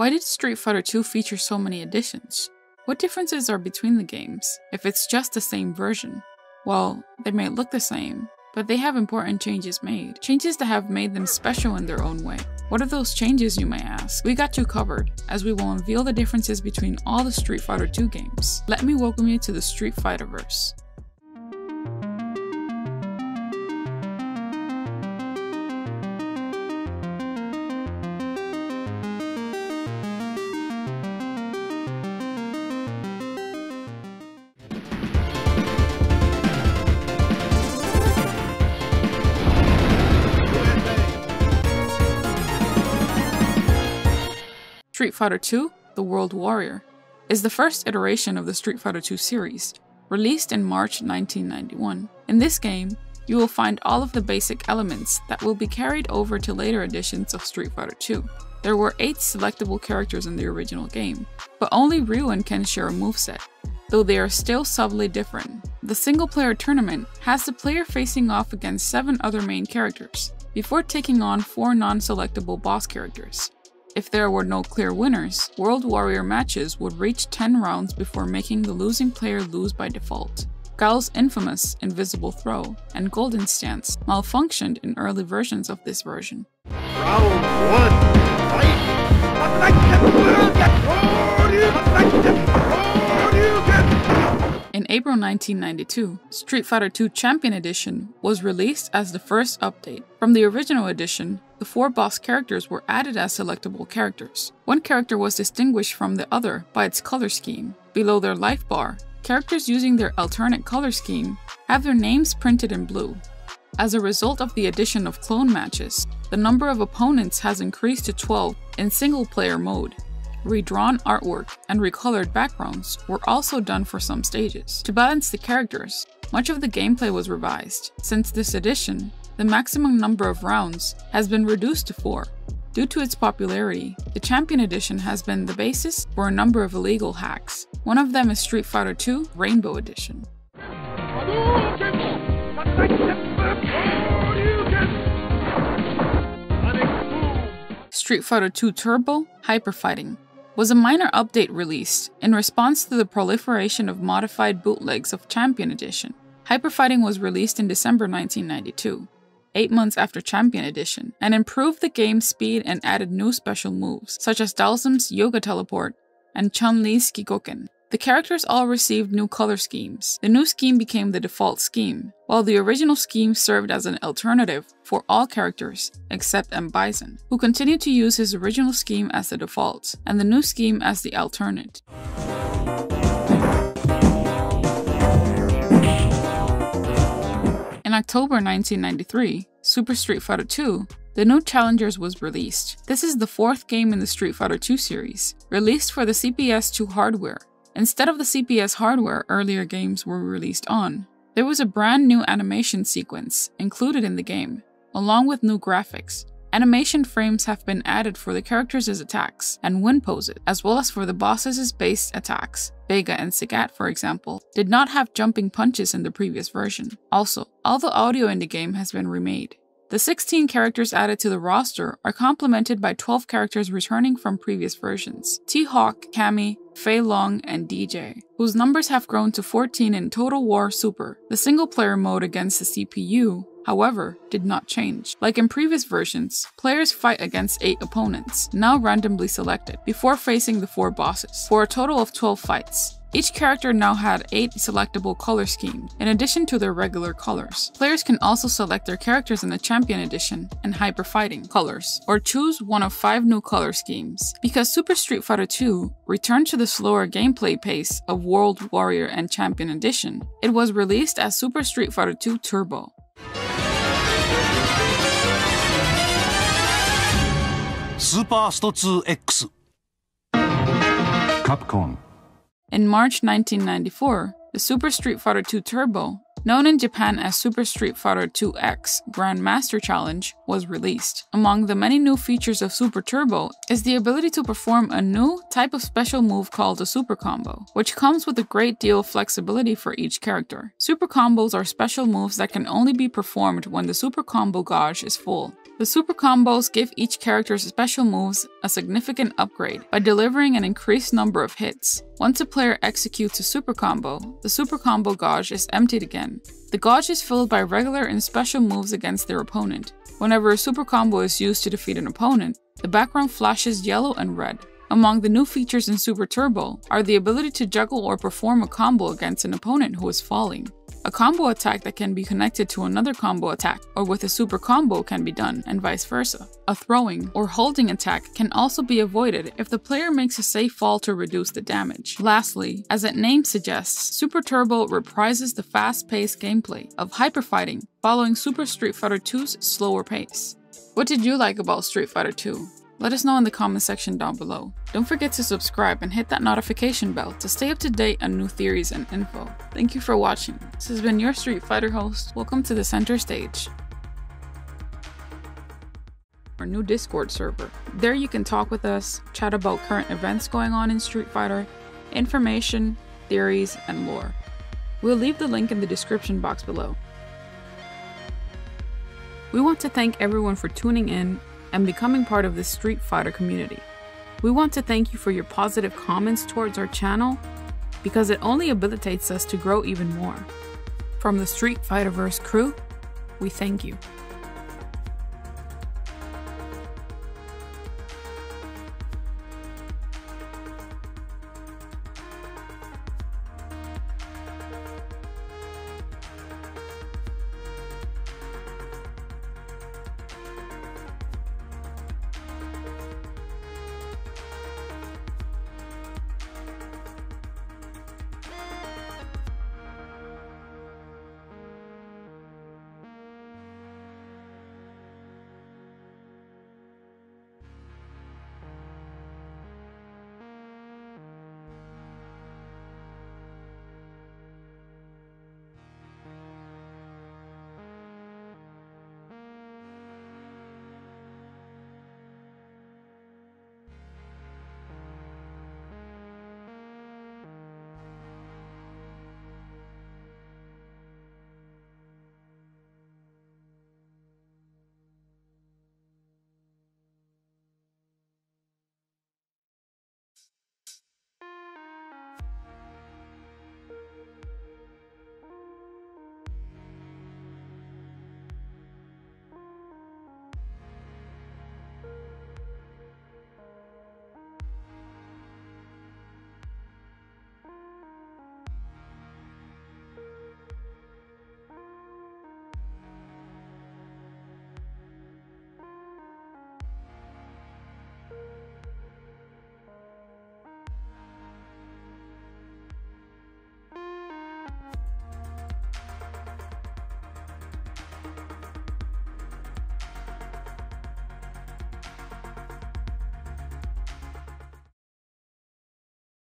Why did Street Fighter 2 feature so many editions? What differences are between the games, if it's just the same version? Well, they may look the same, but they have important changes made. Changes that have made them special in their own way. What are those changes, you may ask? We got you covered, as we will unveil the differences between all the Street Fighter 2 games. Let me welcome you to the Street Fighterverse. Street Fighter 2: The World Warrior is the first iteration of the Street Fighter 2 series, released in March 1991. In this game, you will find all of the basic elements that will be carried over to later editions of Street Fighter 2. There were 8 selectable characters in the original game, but only Ryu and Ken share a moveset, though they are still subtly different. The single-player tournament has the player facing off against 7 other main characters, before taking on 4 non-selectable boss characters. If there were no clear winners, World Warrior matches would reach 10 rounds before making the losing player lose by default. Guile's infamous Invisible Throw and Golden Stance malfunctioned in early versions of this version. Round 1, fight! In April 1992, Street Fighter 2 Champion Edition was released as the first update. From the original edition, the 4 boss characters were added as selectable characters. One character was distinguished from the other by its color scheme. Below their life bar, characters using their alternate color scheme have their names printed in blue. As a result of the addition of clone matches, the number of opponents has increased to 12 in single-player mode. Redrawn artwork and recolored backgrounds were also done for some stages. To balance the characters, much of the gameplay was revised. Since this edition, the maximum number of rounds has been reduced to 4. Due to its popularity, the Champion Edition has been the basis for a number of illegal hacks. One of them is Street Fighter 2 Rainbow Edition. Street Fighter 2 Turbo Hyper Fighting was a minor update released in response to the proliferation of modified bootlegs of Champion Edition. Hyper Fighting was released in December 1992, 8 months after Champion Edition, and improved the game's speed and added new special moves, such as Dalsim's Yoga Teleport and Chun-Li's Kikoken. The characters all received new color schemes. The new scheme became the default scheme, while the original scheme served as an alternative for all characters except M. Bison, who continued to use his original scheme as the default, and the new scheme as the alternate. In October 1993, Super Street Fighter 2, The New Challengers was released. This is the 4th game in the Street Fighter 2 series, released for the CPS2 hardware. Instead of the CPS hardware earlier games were released on, there was a brand new animation sequence included in the game, along with new graphics. Animation frames have been added for the characters' attacks and win poses, as well as for the bosses' base attacks. Vega and Sagat, for example, did not have jumping punches in the previous version. Also, all the audio in the game has been remade. The 16 characters added to the roster are complemented by 12 characters returning from previous versions: T-Hawk, Cammy, Fei Long, and DJ, whose numbers have grown to 14 in Total War Super. The single-player mode against the CPU, however, did not change. Like in previous versions, players fight against 8 opponents, now randomly selected, before facing the 4 bosses, for a total of 12 fights. Each character now had 8 selectable color schemes, in addition to their regular colors. Players can also select their characters in the Champion Edition and Hyper Fighting colors, or choose one of 5 new color schemes. Because Super Street Fighter 2 returned to the slower gameplay pace of World Warrior and Champion Edition, it was released as Super Street Fighter 2 Turbo. Super Sto 2X Capcom. In March 1994, the Super Street Fighter 2 Turbo, known in Japan as Super Street Fighter 2X Grandmaster Challenge, was released. Among the many new features of Super Turbo is the ability to perform a new type of special move called a Super Combo, which comes with a great deal of flexibility for each character. Super Combos are special moves that can only be performed when the Super Combo gauge is full. The super combos give each character's special moves a significant upgrade by delivering an increased number of hits. Once a player executes a super combo, the super combo gauge is emptied again. The gauge is filled by regular and special moves against their opponent. Whenever a super combo is used to defeat an opponent, the background flashes yellow and red. Among the new features in Super Turbo are the ability to juggle or perform a combo against an opponent who is falling. A combo attack that can be connected to another combo attack or with a super combo can be done, and vice versa. A throwing or holding attack can also be avoided if the player makes a safe fall to reduce the damage. Lastly, as its name suggests, Super Turbo reprises the fast-paced gameplay of hyperfighting, following Super Street Fighter 2's slower pace. What did you like about Street Fighter 2? Let us know in the comment section down below. Don't forget to subscribe and hit that notification bell to stay up to date on new theories and info. Thank you for watching. This has been your Street Fighter host. Welcome to the center stage, our new Discord server. There you can talk with us, chat about current events going on in Street Fighter, information, theories, and lore. We'll leave the link in the description box below. We want to thank everyone for tuning in and becoming part of this Street Fighter community. We want to thank you for your positive comments towards our channel because it only habilitates us to grow even more. From the Street Fighterverse crew, we thank you.